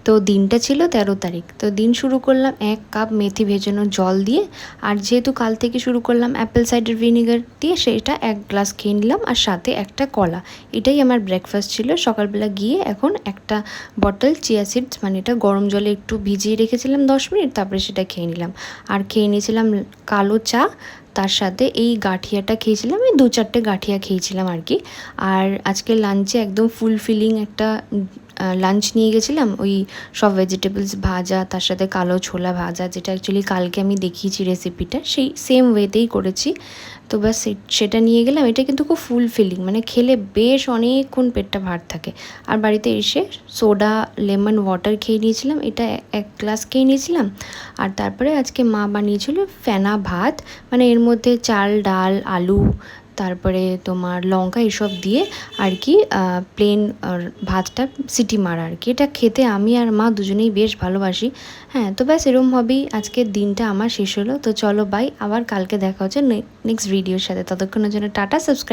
তো দিনটা ছিল 13 তারিখ। তো দিন শুরু করলাম 1 কাপ মেথি ভেজানো জল দিয়ে, আর যেহেতু কাল থেকে শুরু করলাম অ্যাপেল সাইডার ভিনিগার দিয়ে, সেটা 1 গ্লাস খেয়ে নিলাম আর সাথে একটা কলা। এটাই আমার ব্রেকফাস্ট ছিল। সকালবেলা গিয়ে এখন একটা বটল চিয়া সিডস, মানে এটা গরম জলে একটু ভিজিয়ে রেখেছিলাম 10 মিনিট, তারপরে সেটা খেয়ে নিলাম। আর খেয়ে নিয়েছিলাম কালো চা, তার সাথে এই গাঠিয়াটা খেয়েছিলাম, এই 2-4টে গাঠিয়া খেয়েছিলাম আর কি। আর আজকে লাঞ্চে একদম ফুলফিলিং একটা লাঞ্চ নিয়ে গেছিলাম, ওই সব ভেজিটেবলস ভাজা, তার সাথে কালো ছোলা ভাজা, যেটা অ্যাকচুয়ালি কালকে আমি দেখিয়েছি রেসিপিটা, সেই সেম ওয়েতেই করেছি। তো ব্যাস সেটা নিয়ে গেলাম। এটা কিন্তু খুব ফুলফিলিং, মানে খেলে বেশ অনেকক্ষণ পেটটা ভার থাকে। আর বাড়িতে এসে সোডা লেমন ওয়াটার খেয়ে নিয়েছিলাম, এটা 1 গ্লাস খেয়ে নিয়েছিলাম। আর তারপরে আজকে মা বানিয়েছিল ফেনা ভাত, মানে এর মধ্যে চাল, ডাল, আলু, তারপরে তোমার লঙ্কা এসব দিয়ে আর কি প্লেন ভাতটা সিটি মারা আর কি। এটা খেতে আমি আর মা দুজনেই বেশ ভালোবাসি। হ্যাঁ, তো ব্যাস এরমভাবেই আজকের দিনটা আমার শেষ হলো। তো চলো বাই, আবার কালকে দেখা হচ্ছে নেক্সট ভিডিওর সাথে। ততক্ষণের জন্য টাটা, সাবস্ক্রাইব।